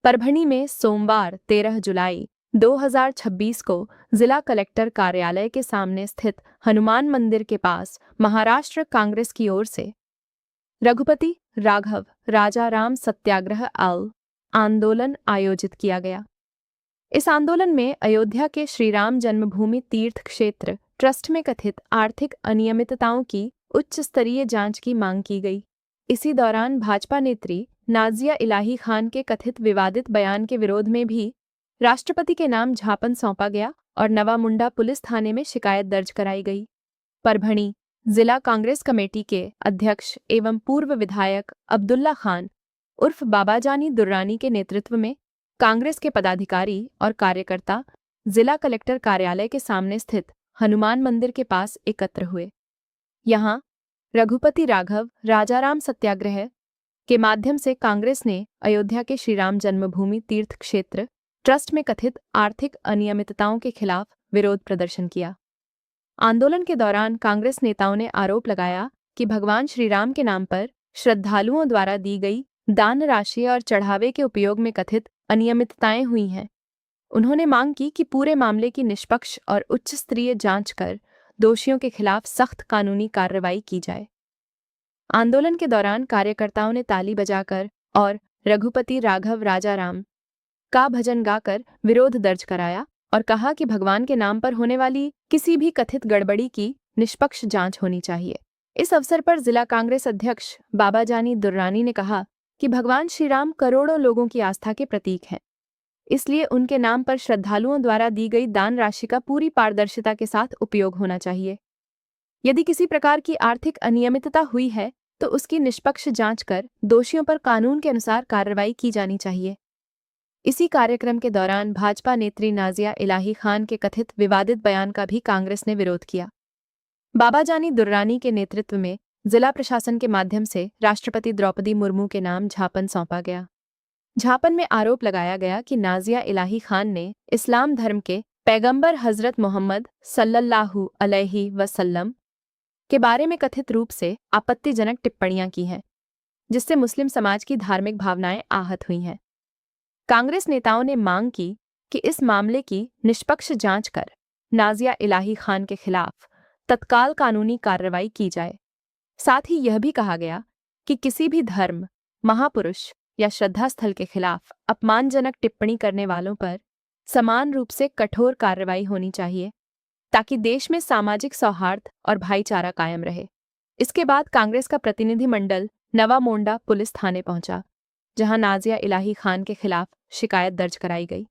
परभणी में सोमवार 13 जुलाई 2026 को जिला कलेक्टर कार्यालय के सामने स्थित हनुमान मंदिर के पास महाराष्ट्र कांग्रेस की ओर से रघुपति राघव राजाराम सत्याग्रह आंदोलन आयोजित किया गया। इस आंदोलन में अयोध्या के श्रीराम जन्मभूमि तीर्थ क्षेत्र ट्रस्ट में कथित आर्थिक अनियमितताओं की उच्च स्तरीय जांच की मांग की गई। इसी दौरान भाजपा नेत्री नाजिया इलाही खान के कथित विवादित बयान के विरोध में भी राष्ट्रपति के नाम ज्ञापन सौंपा गया और नवा मुंडा पुलिस थाने में शिकायत दर्ज कराई गई। परभणी जिला कांग्रेस कमेटी के अध्यक्ष एवं पूर्व विधायक अब्दुल्ला खान उर्फ बाबाजानी दुर्रानी के नेतृत्व में कांग्रेस के पदाधिकारी और कार्यकर्ता जिला कलेक्टर कार्यालय के सामने स्थित हनुमान मंदिर के पास एकत्र हुए। यहां रघुपति राघव राजाराम सत्याग्रह के माध्यम से कांग्रेस ने अयोध्या के श्रीराम जन्मभूमि तीर्थ क्षेत्र ट्रस्ट में कथित आर्थिक अनियमितताओं के खिलाफ विरोध प्रदर्शन किया। आंदोलन के दौरान कांग्रेस नेताओं ने आरोप लगाया कि भगवान श्रीराम के नाम पर श्रद्धालुओं द्वारा दी गई दान राशि और चढ़ावे के उपयोग में कथित अनियमितताएं हुई हैं। उन्होंने मांग की कि पूरे मामले की निष्पक्ष और उच्च स्तरीय जांच कर दोषियों के खिलाफ सख्त कानूनी कार्रवाई की जाए। आंदोलन के दौरान कार्यकर्ताओं ने ताली बजाकर और रघुपति राघव राजाराम का भजन गाकर विरोध दर्ज कराया और कहा कि भगवान के नाम पर होने वाली किसी भी कथित गड़बड़ी की निष्पक्ष जांच होनी चाहिए। इस अवसर पर जिला कांग्रेस अध्यक्ष बाबाजानी दुर्रानी ने कहा कि भगवान श्रीराम करोड़ों लोगों की आस्था के प्रतीक हैं, इसलिए उनके नाम पर श्रद्धालुओं द्वारा दी गई दान राशि का पूरी पारदर्शिता के साथ उपयोग होना चाहिए। यदि किसी प्रकार की आर्थिक अनियमितता हुई है तो उसकी निष्पक्ष जांच कर दोषियों पर कानून के अनुसार कार्रवाई की जानी चाहिए। इसी कार्यक्रम के दौरान भाजपा नेत्री नाजिया इलाही खान के कथित विवादित बयान का भी कांग्रेस ने विरोध किया। बाबाजानी दुर्रानी के नेतृत्व में जिला प्रशासन के माध्यम से राष्ट्रपति द्रौपदी मुर्मू के नाम ज्ञापन सौंपा गया। ज्ञापन में आरोप लगाया गया कि नाजिया इलाही खान ने इस्लाम धर्म के पैगंबर हजरत मोहम्मद सल्लल्लाहु अलैहि वसल्लम के बारे में कथित रूप से आपत्तिजनक टिप्पणियां की हैं, जिससे मुस्लिम समाज की धार्मिक भावनाएं आहत हुई हैं। कांग्रेस नेताओं ने मांग की कि इस मामले की निष्पक्ष जांच कर नाजिया इलाही खान के खिलाफ तत्काल कानूनी कार्रवाई की जाए। साथ ही यह भी कहा गया कि किसी भी धर्म, महापुरुष या श्रद्धा स्थल के खिलाफ अपमानजनक टिप्पणी करने वालों पर समान रूप से कठोर कार्रवाई होनी चाहिए, ताकि देश में सामाजिक सौहार्द और भाईचारा कायम रहे। इसके बाद कांग्रेस का प्रतिनिधिमंडल नवा मोंडा पुलिस थाने पहुंचा, जहां नाजिया इलाही खान के खिलाफ शिकायत दर्ज कराई गई।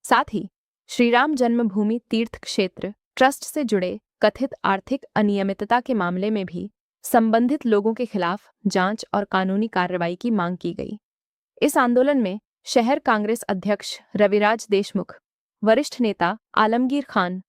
साथ ही श्रीराम जन्मभूमि तीर्थ क्षेत्र ट्रस्ट से जुड़े कथित आर्थिक अनियमितता के मामले में भी संबंधित लोगों के खिलाफ जांच और कानूनी कार्रवाई की मांग की गई। इस आंदोलन में शहर कांग्रेस अध्यक्ष रविराज देशमुख, वरिष्ठ नेता आलमगीर खान,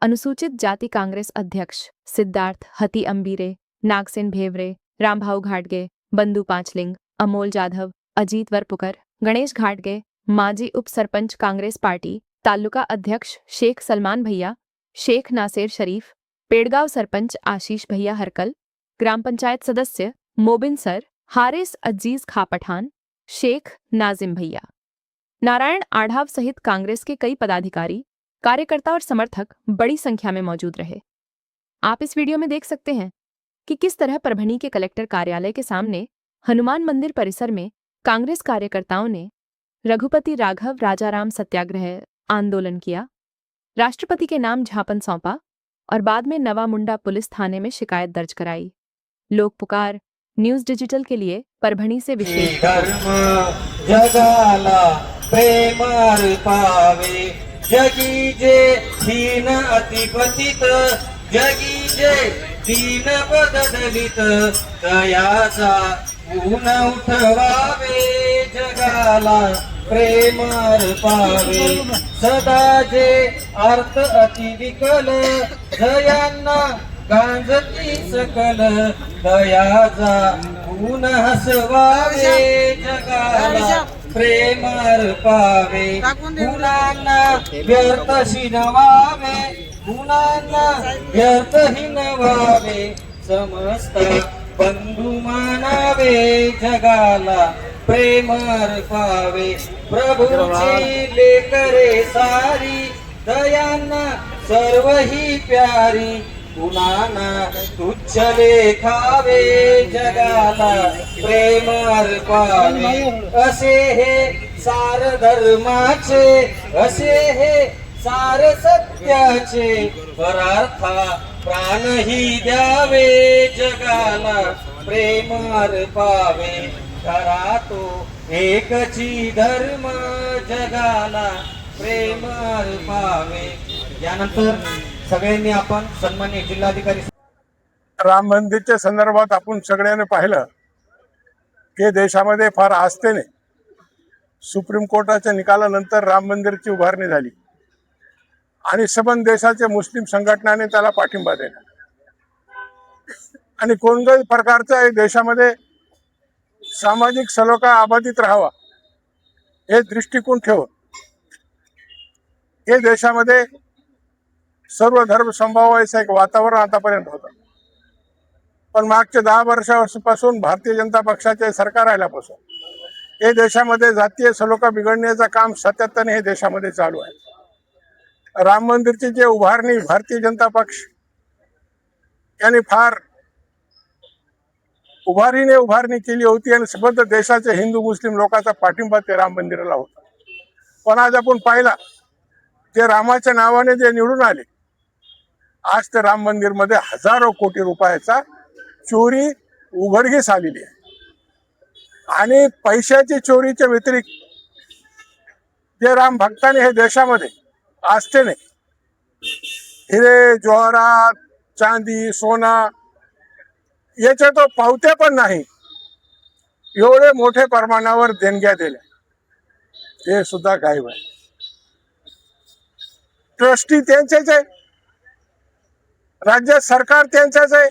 अनुसूचित जाति कांग्रेस अध्यक्ष सिद्धार्थ हती अंबीरे, नागसेन भेवरे, रामभाऊ घाटगे, बंधु पांचलिंग, अमोल जाधव, अजीत वरपुकर, गणेश घाटगे, माजी उप सरपंच कांग्रेस पार्टी, तालुका अध्यक्ष शेख सलमान भैया, शेख नासेर शरीफ, पेड़गांव सरपंच आशीष भैया हरकल, ग्राम पंचायत सदस्य मोबिन सर, हारिस अजीज खा पठान, शेख नाजिम भैया, नारायण आढ़ाव सहित कांग्रेस के कई पदाधिकारी, कार्यकर्ता और समर्थक बड़ी संख्या में मौजूद रहे। आप इस वीडियो में देख सकते हैं कि किस तरह परभणी के कलेक्टर कार्यालय के सामने हनुमान मंदिर परिसर में कांग्रेस कार्यकर्ताओं ने रघुपति राघव राजाराम सत्याग्रह आंदोलन किया, राष्ट्रपति के नाम ज्ञापन सौंपा और बाद में नवा मुंडा पुलिस थाने में शिकायत दर्ज कराई। लोक पुकार न्यूज डिजिटल के लिए परभणी से विशेष। जगाला प्रेमार पावे, जगी जे दीन अतिपतित, जगी जे दीन बदलित, दयाचा ऊन उठवावे, जगाला प्रेमार पावे, सदा जे अर्थ अति विकल, दयांना गांजती सकल, दयाचा ऊन हसवावे, जगाला प्रेमार पावे, गुणांना व्यर्थ शिनवावे, गुणांना व्यर्थ हिनवावे, समस्त बंधू मानावे, जगाला प्रेम पावे प्रभूची लेकरे सारी दयांना सर्व ही प्यारी कुणाना तुच्छ लेखावे जगाला प्रेम पावे असे हे सार धर्माचे असे हे सार सत्याचे परार्था प्राणही द्यावे जगाला प्रेम पावे करा तो एकची धर्म जगाला प्रेम पावे. यानंतर सगळ्यांनी आपण सन्माननीय जिल्हाधिकारी राम मंदिरच्या संदर्भात आपण सगळ्यांनी पाहिलं की देशामध्ये फार आस्थेने सुप्रीम कोर्टाच्या निकालानंतर राम मंदिरची उभारणी झाली आणि सबंध देशाच्या मुस्लिम संघटनाने त्याला पाठिंबा दिला आणि कोणत्याही प्रकारचा देशामध्ये सामाजिक सलोखा अबाधित राहावा हे दृष्टिकोन ठेवून हे देशामध्ये सर्व धर्म संभावायचं एक वातावरण आतापर्यंत होतं. पण मागच्या 10 वर्षापासून भारतीय जनता पक्षाचे सरकार आल्यापासून हे देशामध्ये जातीय सलोखा बिघडण्याचं काम सातत्याने हे देशामध्ये चालू आहे. राम मंदिरची जे उभारणी भारतीय जनता पक्ष यांनी फार उभारणी केली होती आणि संबंध देशाच्या हिंदू मुस्लिम लोकांचा पाठिंबा ते राम मंदिराला होता. पण आज आपण पाहिला ते रामाच्या नावाने जे निवडून आले आज ते राम मंदिर मध्ये हजारो कोटी रुपयाचा चोरी उघडकीस आलेली आहे आणि पैशाची चोरीच्या व्यतिरिक्त जे राम भक्तांनी हे देशामध्ये आस्थेने हिरे जवाहरात चांदी सोना याच्या तो पावत्या पण नाही एवढे मोठे प्रमाणावर देणग्या दिल्या हे सुद्धा गायब आहे. ट्रस्टी त्यांचेच आहे, राज्य सरकार त्यांचंच आहे,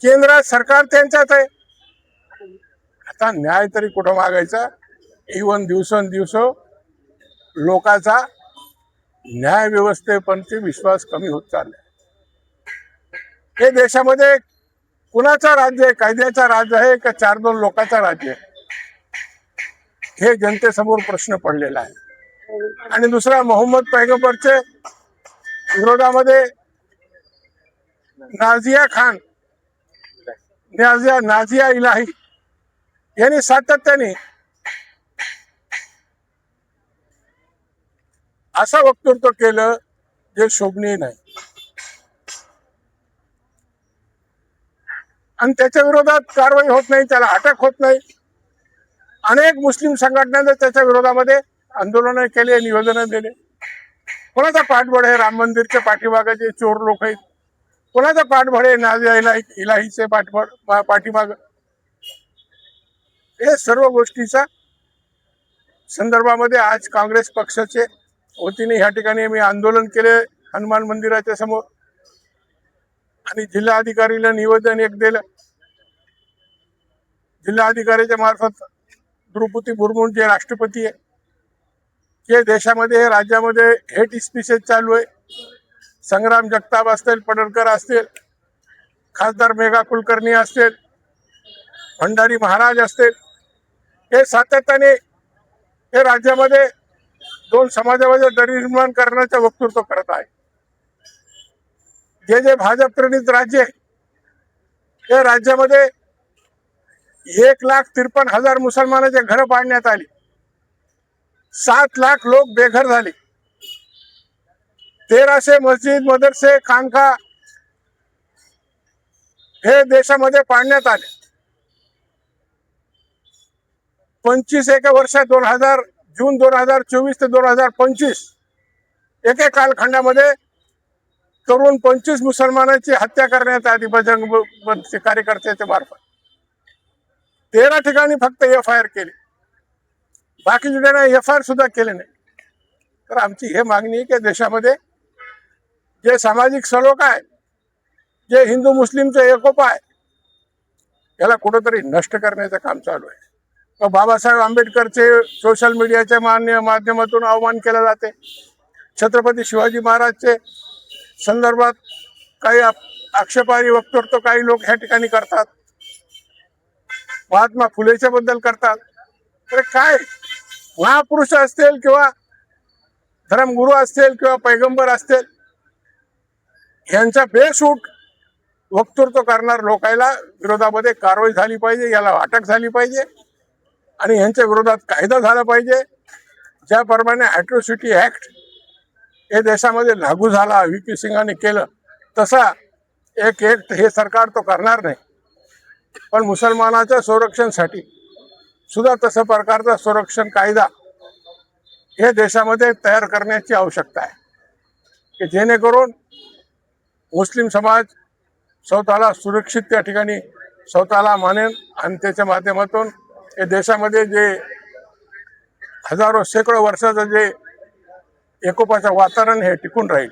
केंद्रात सरकार त्यांचाच आहे. आता न्याय तरी कुठं मागायचा. इवन दिवसेंदिवस लोकांचा न्याय व्यवस्थेपरती विश्वास कमी होत चाललाय. हे देशामध्ये कुणाचा राज्य आहे, कायद्याचा राज्य आहे का 4-2 लोकांचा राज्य आहे हे जनतेसमोर प्रश्न पडलेला आहे. आणि दुसरा मोहम्मद पैगंबरचे विरोधामध्ये नाझिया इलाही यांनी सातत्याने असं वक्तव्य केलं जे शोभनीय नाही आणि त्याच्या विरोधात कारवाई होत नाही, त्याला अटक होत नाही. अनेक मुस्लिम संघटनांनी त्याच्या विरोधामध्ये आंदोलन केले, निवेदन दिले. कोणाचा पाठबळ आहे राम मंदिरच्या पाठीमागे जे चोर लोक आहेत, कोणाचा पाठबळ आहे नाझिया इलाहीचे पाठीमाग. हे सर्व गोष्टीचा संदर्भामध्ये आज काँग्रेस पक्षाचे वतीने ह्या ठिकाणी मी आंदोलन केले हनुमान मंदिराच्या समोर आणि जिल्हाधिकारीला निवेदन एक दिलं. जिल्हाधिकाऱ्याच्या मार्फत द्रौपदी मुर्मू जे राष्ट्रपती आहे हे देशामध्ये राज्यामध्ये हेट स्पीचेस चालू आहे. संग्राम जगताप असतील, पडळकर असतील, खासदार मेघा कुलकर्णी असतील, भंडारी महाराज असतील, हे सातत्याने हे राज्यामध्ये 2 समाजामध्ये दरी निर्माण करण्याचं वक्तृत्व करत आहे. जे भाजप प्रणित राज्य आहे या राज्यामध्ये 1,53,000 मुसलमानांचे घर पाडण्यात आली, 7 लाख लोक बेघर झाले, 1300 मस्जिद मदरसे खानका हे देशामध्ये पाडण्यात आले. 25 एका वर्षात जून 2024 ते 2025 एका कालखंडामध्ये तरुण 25 मुसलमानांची हत्या करण्यात आली बजरंग कार्यकर्त्याच्या मार्फत. 13 ठिकाणी फक्त FIR केली, बाकीच्या ठिकाणी FIR सुद्धा केले नाही. तर आमची हे मागणी आहे की देशामध्ये जे सामाजिक सलोखा आहे, जे हिंदू मुस्लिमचा एकोपा आहे, याला कुठंतरी नष्ट करण्याचं काम चालू आहे. बाबासाहेब आंबेडकरचे सोशल मीडियाच्या माध्यमातून अवमान केला जाते. छत्रपती शिवाजी महाराजचे संदर्भात काही आक्षेपार्ह वक्तव्य काही लोक ह्या ठिकाणी करतात. महात्मा फुलेच्या बद्दल करतात. अरे काय, महापुरुष असतील किंवा धर्मगुरू असतील किंवा पैगंबर असतील, यांच्या बेसूट वक्तृत्व करणार लोकांना विरोधामध्ये कारवाई झाली पाहिजे, याला अटक झाली पाहिजे आणि यांच्या विरोधात कायदा झाला पाहिजे. ज्याप्रमाणे ॲट्रॉसिटी ऍक्ट हे देशामध्ये लागू झाला, व्ही.पी. सिंगांनी केलं, तसा एक ऍक्ट हे सरकार तो करणार नाही. पण मुसलमानाच्या संरक्षणासाठी सुद्धा तसं प्रकारचा संरक्षण कायदा हे देशामध्ये तयार करण्याची आवश्यकता आहे, की जेणेकरून मुस्लिम समाज स्वतःला सुरक्षित त्या ठिकाणी स्वतःला मानेल आणि त्याच्या माध्यमातून हे देशामध्ये जे हजारो शेकडो वर्षाचं जे एकोपाचं वातावरण हे टिकून राहील.